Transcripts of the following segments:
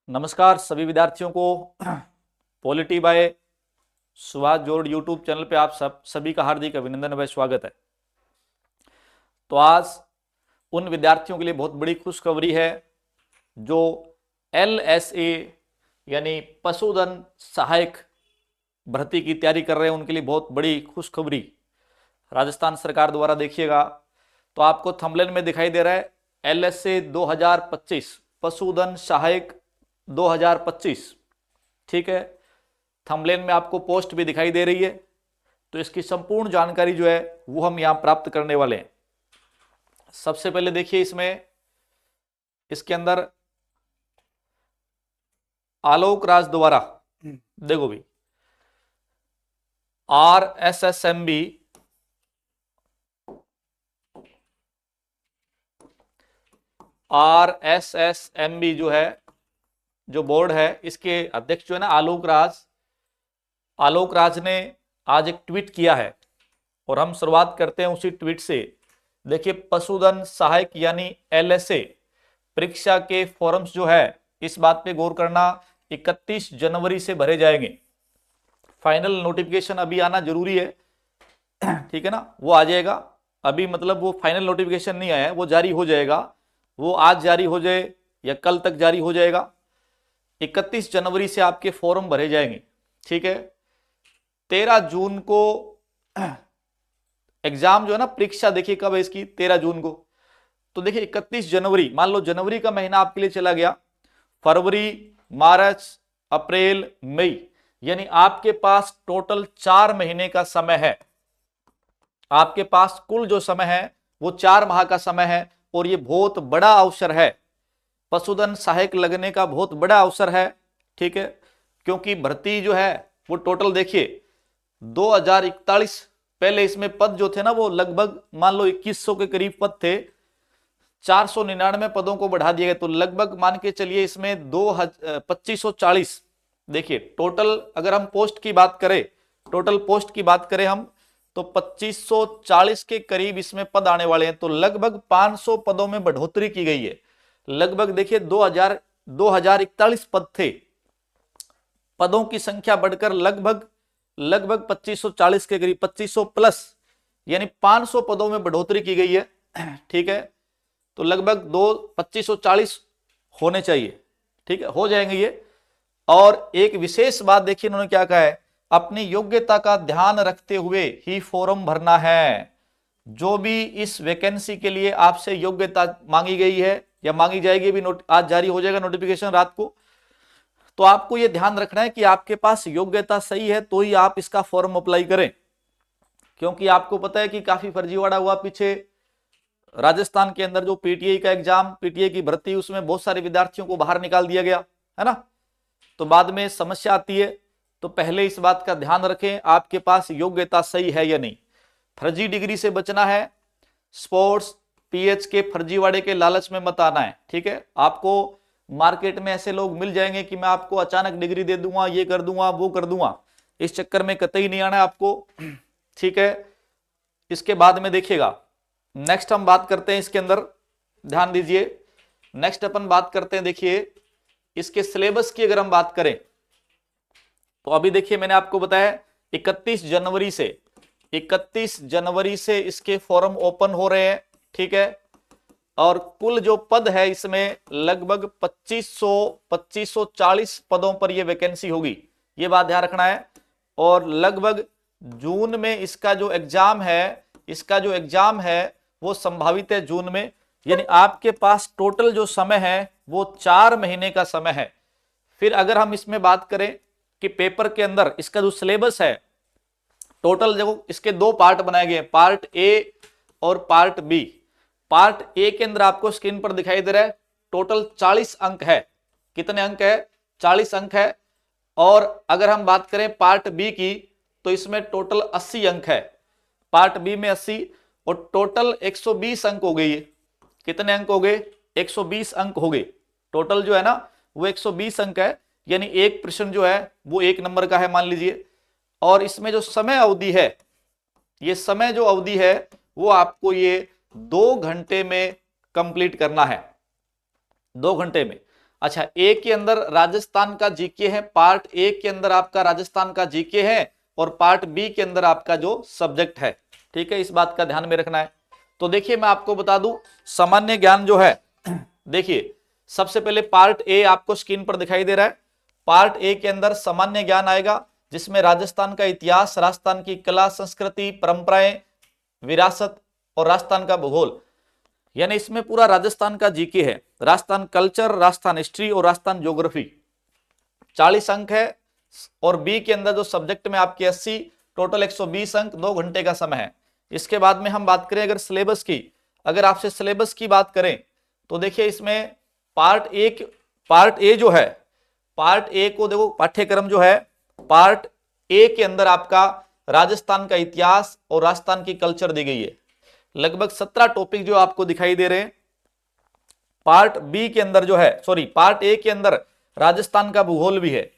नमस्कार सभी विद्यार्थियों को पॉलिटी बाय सुभाष जोड़ यूट्यूब चैनल पे आप सभी का हार्दिक अभिनंदन व स्वागत है। तो आज उन विद्यार्थियों के लिए बहुत बड़ी खुशखबरी है जो LSA यानी पशुधन सहायक भर्ती की तैयारी कर रहे हैं, उनके लिए बहुत बड़ी खुशखबरी राजस्थान सरकार द्वारा। देखिएगा तो आपको थंबनेल में दिखाई दे रहा है LSA 2025 पशुधन सहायक 2025, ठीक है। थंबनेल में आपको पोस्ट भी दिखाई दे रही है। तो इसकी संपूर्ण जानकारी जो है वो हम यहां प्राप्त करने वाले हैं। सबसे पहले देखिए इसके अंदर आलोक राज द्वारा, देखो भी RSSMB जो है, जो बोर्ड है, इसके अध्यक्ष जो है ना आलोक राज ने आज एक ट्वीट किया है और हम शुरुआत करते हैं उसी ट्वीट से। देखिए, पशुधन सहायक यानी LSA परीक्षा के फॉर्म्स जो है, इस बात पे गौर करना, 31 जनवरी से भरे जाएंगे। फाइनल नोटिफिकेशन अभी आना जरूरी है, ठीक है ना, वो आ जाएगा। अभी मतलब वो फाइनल नोटिफिकेशन नहीं आया है, वो जारी हो जाएगा। वो आज जारी हो जाए या कल तक जारी हो जाएगा। 31 जनवरी से आपके फॉर्म भरे जाएंगे, ठीक है। 13 जून को एग्जाम जो है ना, परीक्षा देखिए कब है इसकी, 13 जून को। तो देखिए 31 जनवरी, मान लो जनवरी का महीना आपके लिए चला गया, फरवरी, मार्च, अप्रैल, मई, यानी आपके पास टोटल 4 महीने का समय है। आपके पास कुल जो समय है वो 4 माह का समय है और ये बहुत बड़ा अवसर है, पशुधन सहायक लगने का बहुत बड़ा अवसर है, ठीक है। क्योंकि भर्ती जो है वो टोटल देखिए 2041, पहले इसमें पद जो थे ना वो लगभग मान लो 2100 के करीब पद थे, 499 पदों को बढ़ा दिया गया। तो लगभग मान के चलिए इसमें 2540, देखिए टोटल अगर हम पोस्ट की बात करें, टोटल पोस्ट की बात करें हम, तो 2540 के करीब इसमें पद आने वाले हैं। तो लगभग 500 पदों में बढ़ोतरी की गई है। लगभग देखिए 2041 पद थे, पदों की संख्या बढ़कर लगभग 2540 के करीब, 2500 प्लस, यानी 500 पदों में बढ़ोतरी की गई है, ठीक है। तो लगभग 2540 होने चाहिए, ठीक है, हो जाएंगे ये। और एक विशेष बात देखिए इन्होंने क्या कहा है, अपनी योग्यता का ध्यान रखते हुए ही फॉर्म भरना है। जो भी इस वैकेंसी के लिए आपसे योग्यता मांगी गई है या मांगी जाएगी, भी आज जारी हो जाएगा नोटिफिकेशन रात को, तो आपको यह ध्यान रखना है कि आपके पास योग्यता सही है तो ही आप इसका फॉर्म अप्लाई करें। क्योंकि आपको पता है कि काफी फर्जीवाड़ा हुआ पीछे राजस्थान के अंदर, जो PTI का एग्जाम, PTI की भर्ती, उसमें बहुत सारे विद्यार्थियों को बाहर निकाल दिया गया है ना। तो बाद में समस्या आती है। तो पहले इस बात का ध्यान रखें आपके पास योग्यता सही है या नहीं। फर्जी डिग्री से बचना है, स्पोर्ट्स PH के फर्जीवाड़े के लालच में मत आना है, ठीक है। आपको मार्केट में ऐसे लोग मिल जाएंगे कि मैं आपको अचानक डिग्री दे दूंगा, ये कर दूंगा, वो कर दूंगा, इस चक्कर में कतई नहीं आना है आपको, ठीक है। इसके बाद में देखिएगा, नेक्स्ट हम बात करते हैं इसके अंदर, ध्यान दीजिए, नेक्स्ट अपन बात करते हैं, देखिए इसके सिलेबस की अगर हम बात करें तो अभी देखिए मैंने आपको बताया 31 जनवरी से इसके फॉर्म ओपन हो रहे हैं, ठीक है। और कुल जो पद है इसमें लगभग 2540 पदों पर यह वैकेंसी होगी, ये बात ध्यान रखना है। और लगभग जून में इसका जो एग्जाम है वो संभावित है जून में। यानी आपके पास टोटल जो समय है वो 4 महीने का समय है। फिर अगर हम इसमें बात करें कि पेपर के अंदर इसका जो सिलेबस है, टोटल जो इसके 2 पार्ट बनाए गए, पार्ट ए और पार्ट बी। पार्ट ए के अंदर आपको स्क्रीन पर दिखाई दे रहा है टोटल 40 अंक है। कितने अंक है? 40 अंक है। और अगर हम बात करें पार्ट बी की तो इसमें टोटल 80 अंक है, पार्ट बी में 80, और टोटल 120 अंक हो गई है। कितने अंक हो गए? 120 अंक हो गए। टोटल जो है ना वो 120 अंक है, यानी एक प्रश्न जो है वो 1 नंबर का है मान लीजिए। और इसमें जो समय अवधि है, ये समय जो अवधि है वो आपको ये 2 घंटे में कंप्लीट करना है, 2 घंटे में। अच्छा, ए के अंदर राजस्थान का जीके है, पार्ट ए के अंदर आपका राजस्थान का जीके है और पार्ट बी के अंदर आपका जो सब्जेक्ट है, ठीक है, इस बात का ध्यान में रखना है। तो देखिए मैं आपको बता दूं, सामान्य ज्ञान जो है, देखिए सबसे पहले पार्ट ए आपको स्क्रीन पर दिखाई दे रहा है। पार्ट ए के अंदर सामान्य ज्ञान आएगा, जिसमें राजस्थान का इतिहास, राजस्थान की कला संस्कृति परंपराएं, विरासत और राजस्थान का भूगोल, यानी इसमें पूरा राजस्थान का जीके है। राजस्थान कल्चर, राजस्थान हिस्ट्री और राजस्थान ज्योग्राफी, 40 अंक है। और बी के अंदर जो सब्जेक्ट में आपके 80, टोटल 120 अंक, 2 घंटे का समय है। इसके बाद में हम बात करें अगर सिलेबस की, अगर आपसे सिलेबस की बात करें तो देखिए इसमें पार्ट ए जो है, पार्ट ए को देखो, पाठ्यक्रम जो है पार्ट ए के अंदर आपका राजस्थान का इतिहास और राजस्थान की कल्चर दी गई है। लगभग 17 टॉपिक जो आपको दिखाई दे रहे हैं। पार्ट बी के अंदर जो है, सॉरी, पार्ट ए के अंदर राजस्थान का भूगोल भी है,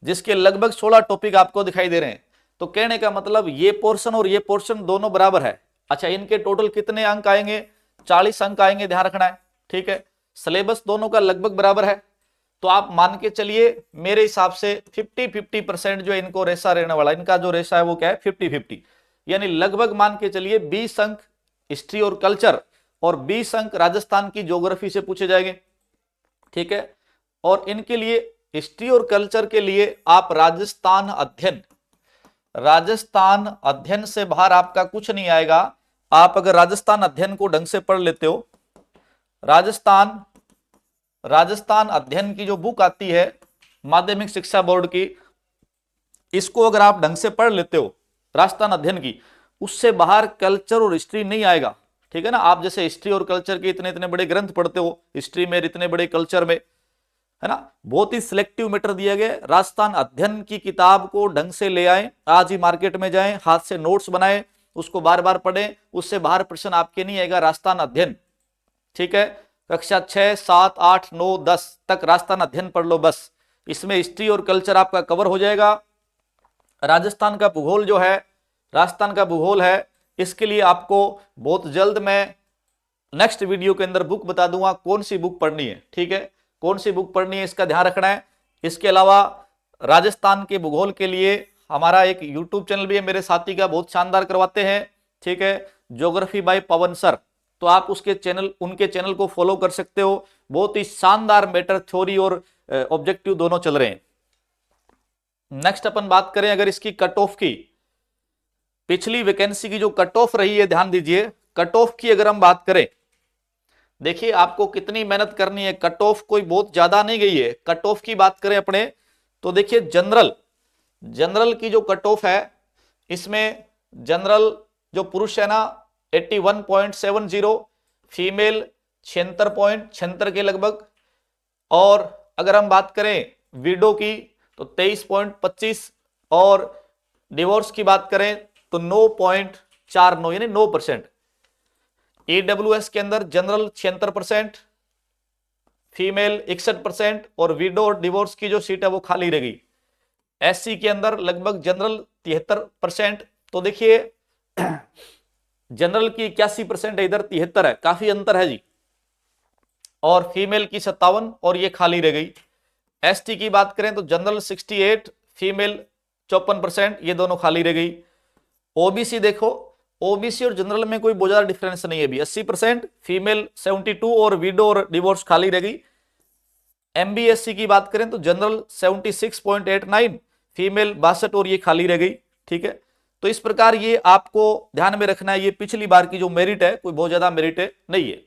जिसके लगभग 16 टॉपिक आपको दिखाई दे रहे हैं। तो कहने का मतलब ये पोर्शन और ये पोर्शन दोनों बराबर है। अच्छा, इनके टोटल कितने अंक आएंगे? 40 अंक आएंगे, ध्यान रखना है, ठीक है। सिलेबस दोनों का लगभग बराबर है, तो आप मान के चलिए मेरे हिसाब से 50-50% जो इनको रेशा रहने वाला, इनका जो रेशा है वो क्या है? 50-50, यानी लगभग मान के चलिए 20 अंक हिस्ट्री और कल्चर और 20 अंक राजस्थान की ज्योग्राफी से पूछे जाएंगे, ठीक है। और इनके लिए हिस्ट्री और कल्चर के लिए आप राजस्थान अध्ययन से बाहर आपका कुछ नहीं आएगा। आप अगर राजस्थान अध्ययन को ढंग से पढ़ लेते हो, राजस्थान अध्ययन की जो बुक आती है माध्यमिक शिक्षा बोर्ड की, इसको अगर आप ढंग से पढ़ लेते हो राजस्थान अध्ययन की, उससे बाहर कल्चर और हिस्ट्री नहीं आएगा, ठीक है ना। आप जैसे हिस्ट्री और कल्चर के इतने इतने बड़े ग्रंथ पढ़ते हो, हिस्ट्री में, इतने बड़े कल्चर में, है ना, बहुत ही सिलेक्टिव मैटर दिया गया। राजस्थान अध्ययन की किताब को ढंग से ले आए, आज ही मार्केट में जाएं, हाथ से नोट्स बनाएं, उसको बार बार पढ़ें, उससे बाहर प्रश्न आपके नहीं आएगा। राजस्थान अध्ययन, ठीक है, कक्षा 6, 7, 8, 9, 10 तक राजस्थान अध्ययन पढ़ लो बस, इसमें हिस्ट्री और कल्चर आपका कवर हो जाएगा। राजस्थान का भूगोल जो है, राजस्थान का भूगोल है, इसके लिए आपको बहुत जल्द मैं नेक्स्ट वीडियो के अंदर बुक बता दूंगा कौन सी बुक पढ़नी है, ठीक है, कौन सी बुक पढ़नी है, इसका ध्यान रखना है। इसके अलावा राजस्थान के भूगोल के लिए हमारा एक यूट्यूब चैनल भी है मेरे साथी का, बहुत शानदार करवाते हैं, ठीक है, ज्योग्राफी बाय पवन सर, तो आप उनके चैनल को फॉलो कर सकते हो। बहुत ही शानदार मैटर, थ्योरी और ऑब्जेक्टिव दोनों चल रहे हैं। नेक्स्ट अपन बात करें अगर इसकी कट ऑफ की, पिछली वैकेंसी की जो कट ऑफ रही है, ध्यान दीजिए, कट ऑफ की अगर हम बात करें, देखिए आपको कितनी मेहनत करनी है, कट ऑफ कोई बहुत ज्यादा नहीं गई है। कट ऑफ की बात करें अपने, तो देखिए जनरल की जो कट ऑफ है, इसमें जनरल जो पुरुष है ना 81.70, फीमेल 76 के लगभग, और अगर हम बात करें विडो की तो 23.25, और डिवोर्स की बात करें तो 9.49, यानी 9%। AWS के अंदर जनरल 76%, फीमेल 61%, और विडो और डिवोर्स की जो सीट है वो खाली रह गई। SC के अंदर लगभग जनरल 73%, तो देखिए जनरल की 81% है, इधर 73 है, काफी अंतर है जी। और फीमेल की 57 और ये खाली रह गई। ST की बात करें तो जनरल 68, फीमेल 54%, ये दोनों खाली रह गई। OBC देखो, OBC और जनरल में कोई बहुत ज्यादा डिफरेंस नहीं है अभी, 80%, फीमेल 72 और विडो और डिवोर्स खाली रह गई। MBSC की बात करें तो जनरल 76.89, फीमेल 62 और ये खाली रह गई, ठीक है। तो इस प्रकार ये आपको ध्यान में रखना है, ये पिछली बार की जो मेरिट है, कोई बहुत ज्यादा मेरिट नहीं है,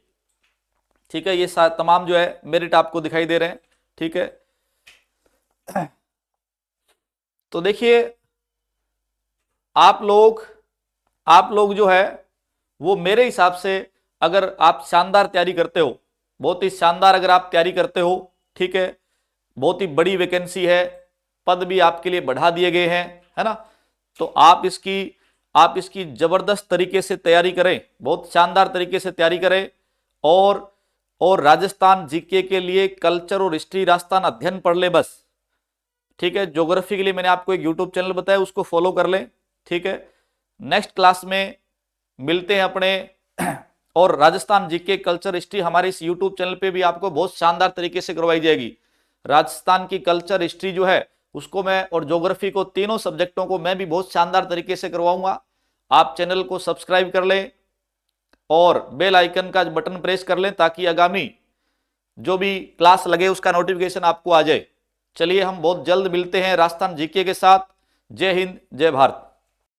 ठीक है। ये तमाम जो है मेरिट आपको दिखाई दे रहे हैं, ठीक है। तो देखिए आप लोग जो है वो मेरे हिसाब से, अगर आप शानदार तैयारी करते हो, बहुत ही शानदार अगर आप तैयारी करते हो, ठीक है, बहुत ही बड़ी वैकेंसी है, पद भी आपके लिए बढ़ा दिए गए हैं, है ना, तो आप इसकी जबरदस्त तरीके से तैयारी करें, बहुत शानदार तरीके से तैयारी करें। और राजस्थान जीके के लिए कल्चर और हिस्ट्री राजस्थान अध्ययन पढ़ ले बस, ठीक है। ज्योग्राफी के लिए मैंने आपको एक यूट्यूब चैनल बताया, उसको फॉलो कर लें, ठीक है। नेक्स्ट क्लास में मिलते हैं अपने, और राजस्थान जीके कल्चर हिस्ट्री हमारे इस यूट्यूब चैनल पे भी आपको बहुत शानदार तरीके से करवाई जाएगी। राजस्थान की कल्चर हिस्ट्री जो है उसको मैं, और ज्योग्राफी को, तीनों सब्जेक्टों को मैं भी बहुत शानदार तरीके से करवाऊंगा। आप चैनल को सब्सक्राइब कर लें और बेल आइकन का बटन प्रेस कर लें ताकि आगामी जो भी क्लास लगे उसका नोटिफिकेशन आपको आ जाए। चलिए हम बहुत जल्द मिलते हैं राजस्थान जीके के साथ। जय हिंद, जय भारत।